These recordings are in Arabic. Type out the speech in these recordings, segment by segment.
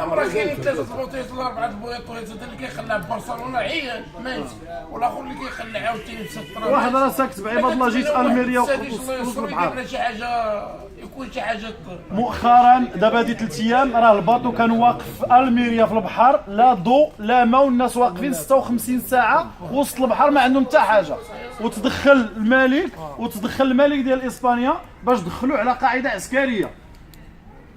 راه كاينين 3 بوطيات ولا 4 بوطيات اللي كيخلع ببرشلونه عيان مات والاخر اللي كيخلع عاوتاني في 6 واحد راه ساكت بعباد الله جيت الميريا وسط البحر البحر. شي حاجه يكون شي حاجه مؤخرا دابا هادي 3 ايام راه الباطو كان واقف في الميريا في البحر، لا ضوء لا ماء، والناس واقفين 56 ساعه وسط البحر ما عندهم حتى حاجه. وتدخل الملك ديال اسبانيا باش دخلوه على قاعده عسكريه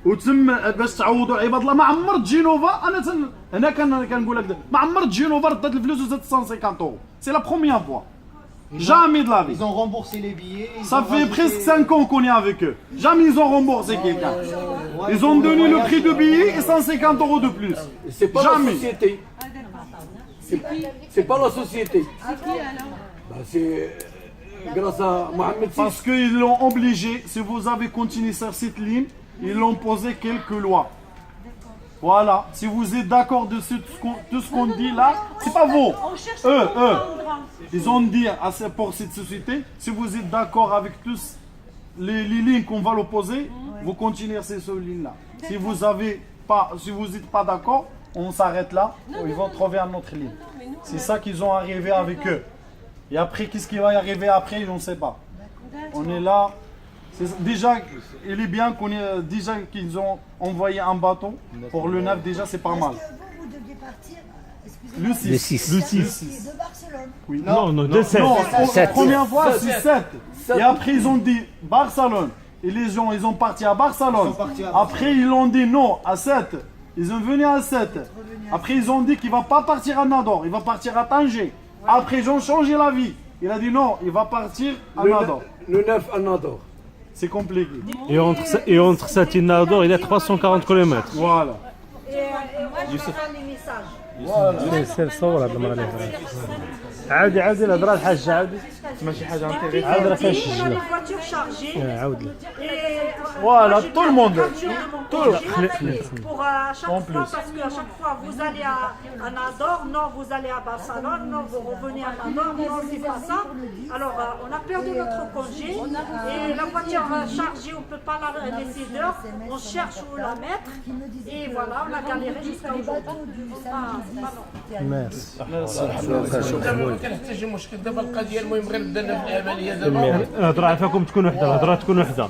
وتم باش تعوضوا عباد الله. ما عمرت جينوفا هنا كنقول لك ما عمرت جينوفا ردت الفلوس وزادت 150 اورو. سي لا بروميير فوا. Jamais de la vie. Ils ont remboursé les billets. Ça fait presque 5 ans qu'on est avec eux. Jamais ils ont remboursé quelqu'un. Ils ont donné le prix de billet et 150 euros de plus. C'est pas Jamais. la société. C'est pas la société. Bah, c'est grâce à Mohamed VI. Parce qu'ils l'ont obligé, si vous avez continué sur cette ligne, ils l'ont posé quelques lois. Voilà, si vous êtes d'accord de tout ce qu'on dit là, c'est pas vous. Eux, ils ont dit pour cette société, si vous êtes d'accord avec tous les lignes qu'on va l'opposer, vous continuez sur ces lignes-là. Si vous n'êtes pas d'accord, on s'arrête là, ils vont trouver une autre ligne. C'est ça qu'ils ont arrivé avec eux. Et après, qu'est-ce qui va y arriver après, on ne sait pas. On est là. Déjà, il est bien déjà qu'ils ont envoyé un bateau pour le 9, déjà c'est pas mal. Vous deviez partir, Le 6. de Barcelone. Oui. Non, de 7. Non, la première fois c'est 7. Et après ils ont dit Barcelone. Et les gens ils ont parti à Barcelone. Après ils ont dit non à 7. Ils sont venus à 7. Après ils ont dit qu'il ne va pas partir à Nador, il va partir à Tanger. Après ils ont changé la vie. Il a dit non, il va partir à Nador. Le 9 à Nador. C'est compliqué. Et entre Satin et Nador, il y a 340 km. Voilà. Et moi je ferai les messages. سير صور هذا المره اللي فاتت. عاودي الهضره الحاج عاودي ماشي حاجه عندي عاود راه فيها الشجله. عاود لي. Voilà, tout le monde. Pour à chaque fois, parce qu'à chaque fois vous allez à Nador, non vous allez à Barcelone, non vous revenez à Nador, non c'est pas ça. Alors on a perdu notre congé et la voiture chargée, on ne peut pas la laisser dehors, on cherche où la mettre et voilà, on a galéré jusqu'à aujourd'hui. ميرسي. دابا كنحتاج مشكل دابا القضيه المهم غير بدانا في العمليه دابا الهضره عافاكم تكون وحده، الهضره تكون وحده.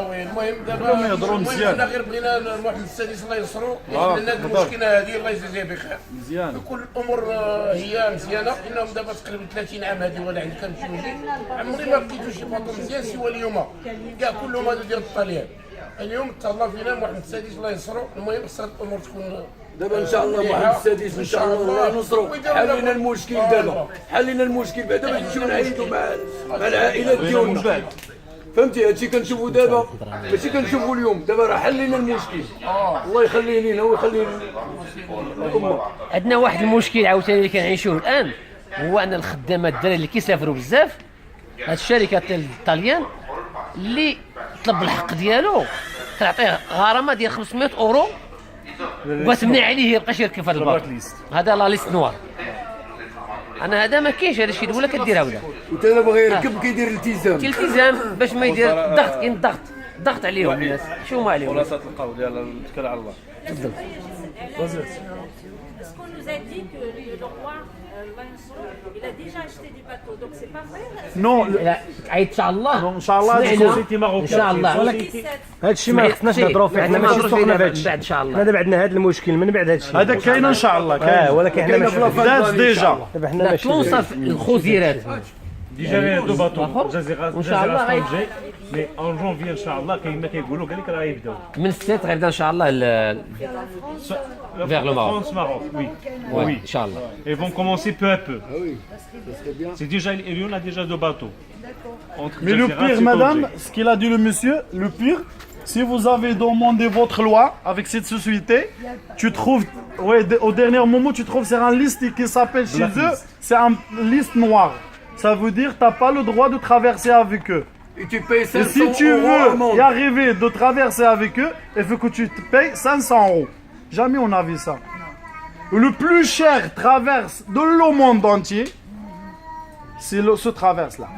وي المهم دابا يهضروا مزيان. حنا غير بغينا محمد السادس الله يسرو يحل لنا هذه المشكله هذه الله يجزيه بخير مزيان. كل الامور هي مزيانه انهم دابا تقريبا 30 عام هذه ولا عند كنمشي ونجي عمري ما لقيتو شي باطو مزيان سوى اليوم كاع كلهم هذو ديال الطليان. اليوم تهلا فينا محمد السادس الله يسرو المهم خصها الامور تكون دابا ان شاء الله محمد السادس ان شاء الله نصروا حلينا المشكل دابا حلينا المشكل بعدا باش نمشيو نعيطوا مع العائلات ديالنا فهمتي هادشي كنشوفوا دابا ماشي كنشوفوا اليوم دابا راه حلينا المشكل الله يخليه لينا ويخلي الامه. عندنا واحد المشكل عاوتاني اللي كنعيشوه الان هو ان الخدامات الدراري اللي كيسافروا بزاف هاد الشركه الطاليان اللي طلب الحق ديالو كنعطيه غرامه ديال 500 اورو وتمنع عليه يبقاش يركب في هذا الباط. هذا لا ليست نوار. انا هذا ما كاينش هذا الشيء دوله كديرها ولا وانت انا باغي يركب كيدير التزام باش ما يدير الضغط. كاين ضغط عليهم الناس شو ما عليهم. خلاصه القول ديال التكل على الله. تفضل. Parce qu'on nous a dit que le roi Mansour, il a déjà acheté des bateaux, donc c'est pas vrai. Non, عيد ان شاء الله. ان شاء الله سوسيتي ان ماروكان. شاء الله. ولكن هذا الشيء ما خصناش نهضروا فيه، حنا ماشي سوقنا في هذا الشيء. بعد ان شاء الله. حنا دابا عندنا هذا المشكل من بعد هذا الشيء. هذا كاين ان شاء الله كاين. ولكن حنا ماشي بدات ديجا. دابا حنا ماشي توصف الخزيرات. ديجا دو باطو جزيره وان شاء الله طنجة مي اون جونفي ان شاء الله كاين ما كيقولوا قال لك راه يبداو من السبت غيبدا ان شاء الله vers le Maroc. France Maroc oui Ouais, oui Inch'Allah. ils vont commencer peu à peu. C'est déjà il y en a déjà deux bateaux. Mais le pire madame, ce qu'il a dit le monsieur, le pire si vous avez demandé votre loi avec cette société, tu trouves, au dernier moment, tu trouves c'est un liste qui s'appelle chez eux, c'est un liste noire. Ça veut dire que tu n'as pas le droit de traverser avec eux. Et tu payes 500 Et si tu veux euros y arriver de traverser avec eux, il faut que tu te payes 500 euros. Jamais on a vu ça. Le plus cher traverse de le monde entier, c'est ce traverse-là.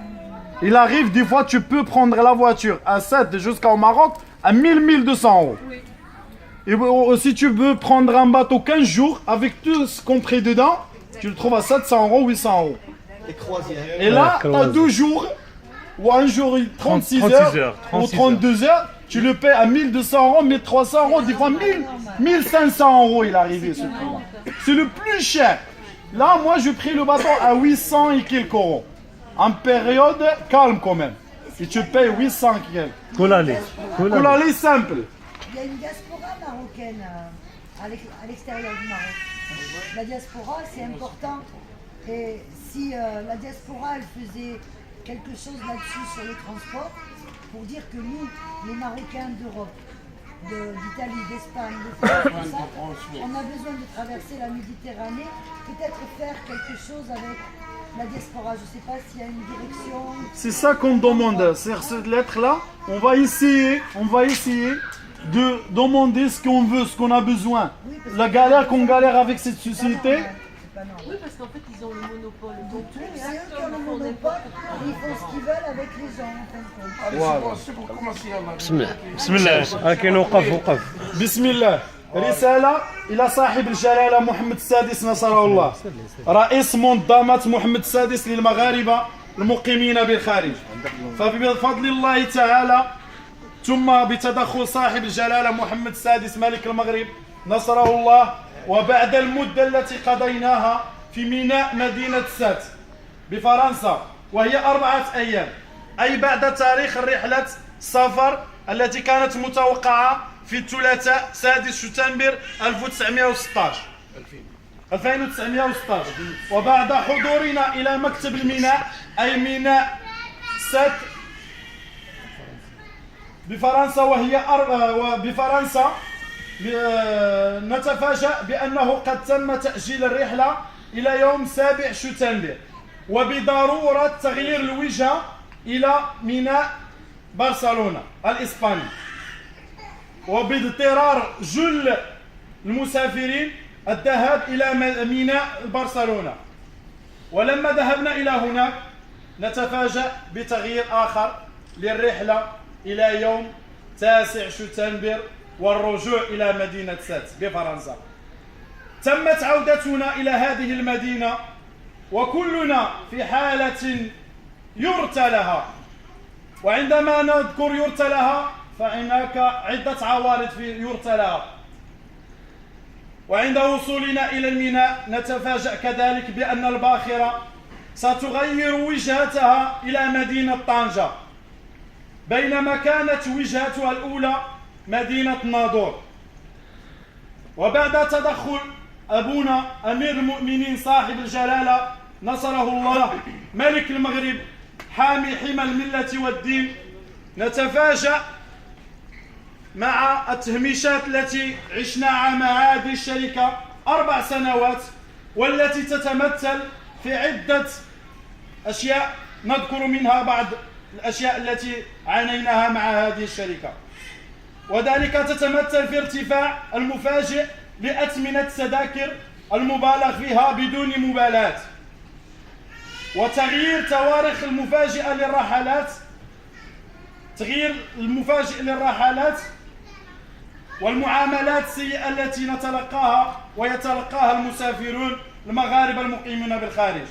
Il arrive, des fois, tu peux prendre la voiture à 7 jusqu'au Maroc à 1000-1200 euros. Et si tu veux prendre un bateau 15 jours, avec tout ce compris dedans, tu le trouves à 700 €, 800 €. Et là, tu as 12 jours, ou un jour 36 heures, ou 32 heures, tu le paies à 1200 €, 1300 €, des fois 1500 € il est arrivé ce prix-là. C'est le plus cher. Là, moi, je pris le bateau à 800 et quelques euros. En période calme quand même. Et tu payes 800 et quelques. Koulali simple. Il y a une diaspora marocaine à l'extérieur du Maroc. La diaspora, c'est important. Et si la diaspora, elle faisait quelque chose là-dessus sur le transport, pour dire que nous, les Marocains d'Europe, d'Italie, d'Espagne, de France, tout ça, on a besoin de traverser la Méditerranée, peut-être faire quelque chose avec la diaspora. Je ne sais pas s'il y a une direction. C'est ça qu'on demande. C'est cette lettre-là. On va essayer de demander ce qu'on veut, ce qu'on a besoin. Oui, La galère qu'on galère avec cette société. Oui, parce qu'en fait, ils ont le monopole. Donc, C'est eux qui ont le monopole, ils font ce qu'ils veulent avec les gens en fin de compte. C'est pour commencer. بسم الله كاين وقف بسم الله. رسالة إلى صاحب الجلالة محمد السادس نصره الله، رئيس منظمة محمد السادس للمغاربة المقيمين بالخارج. فبفضل الله تعالى ثم بتدخل صاحب الجلالة محمد السادس ملك المغرب نصره الله، وبعد المدة التي قضيناها في ميناء مدينة سات بفرنسا وهي 4 أيام، أي بعد تاريخ رحلة السفر التي كانت متوقعة في الثلاثاء 6 شتنبر 1916 وبعد حضورنا إلى مكتب الميناء أي ميناء سات بفرنسا بفرنسا نتفاجأ بأنه قد تم تأجيل الرحلة إلى يوم 7 شتنبر، وبضرورة تغيير الوجهة إلى ميناء برشلونة الإسباني، وباضطرار جل المسافرين الذهاب إلى ميناء برشلونة. ولما ذهبنا إلى هناك نتفاجأ بتغيير آخر للرحلة إلى يوم 9 شتنبر والرجوع إلى مدينة سات بفرنسا. تمت عودتنا إلى هذه المدينة وكلنا في حالة يرثى لها، وعندما نذكر يرثى لها فهناك عدة عوارض في يرثى لها. وعند وصولنا إلى الميناء نتفاجأ كذلك بأن الباخرة ستغير وجهتها إلى مدينة طنجة، بينما كانت وجهتها الأولى مدينة ناظور. وبعد تدخل أبونا أمير المؤمنين صاحب الجلالة نصره الله ملك المغرب حامي حمى الملة والدين، نتفاجأ مع التهميشات التي عشناها مع هذه الشركة 4 سنوات، والتي تتمثل في عدة أشياء نذكر منها بعض الأشياء التي عانيناها مع هذه الشركة، وذلك تتمثل في ارتفاع المفاجئ لأثمنة التذاكر المبالغ فيها بدون مبالاة، وتغيير تواريخ المفاجئة للرحلات، تغيير المفاجئ للرحلات، والمعاملات السيئة التي نتلقاها ويتلقاها المسافرون المغاربة المقيمين بالخارج.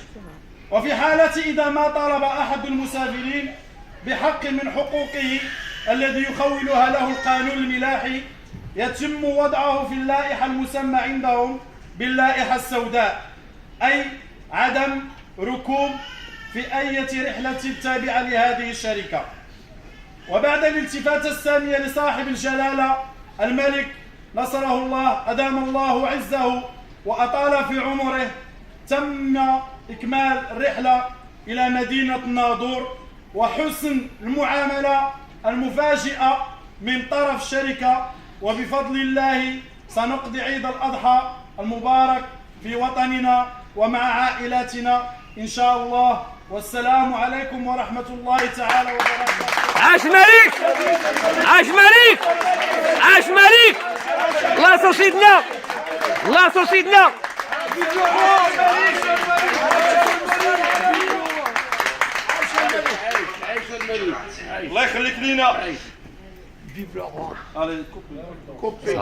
وفي حالة إذا ما طالب أحد المسافرين بحق من حقوقه الذي يخولها له القانون الملاحي، يتم وضعه في اللائحة المسمى عندهم باللائحة السوداء، أي عدم ركوب في أي رحلة تابعة لهذه الشركة. وبعد الالتفاتة السامية لصاحب الجلالة الملك نصره الله أدام الله عزه وأطال في عمره، تم إكمال الرحلة إلى مدينة ناظور، وحسن المعاملة المفاجئة من طرف الشركة، وبفضل الله سنقضي عيد الأضحى المبارك في وطننا ومع عائلاتنا إن شاء الله. والسلام عليكم ورحمة الله تعالى وبركاته. عاش مليك، عاش مليك، عاش مليك، الله ينصر سيدنا، الله ينصر سيدنا. الله يخليك لينا. Vive le roi. Allez, coupez. Coupé.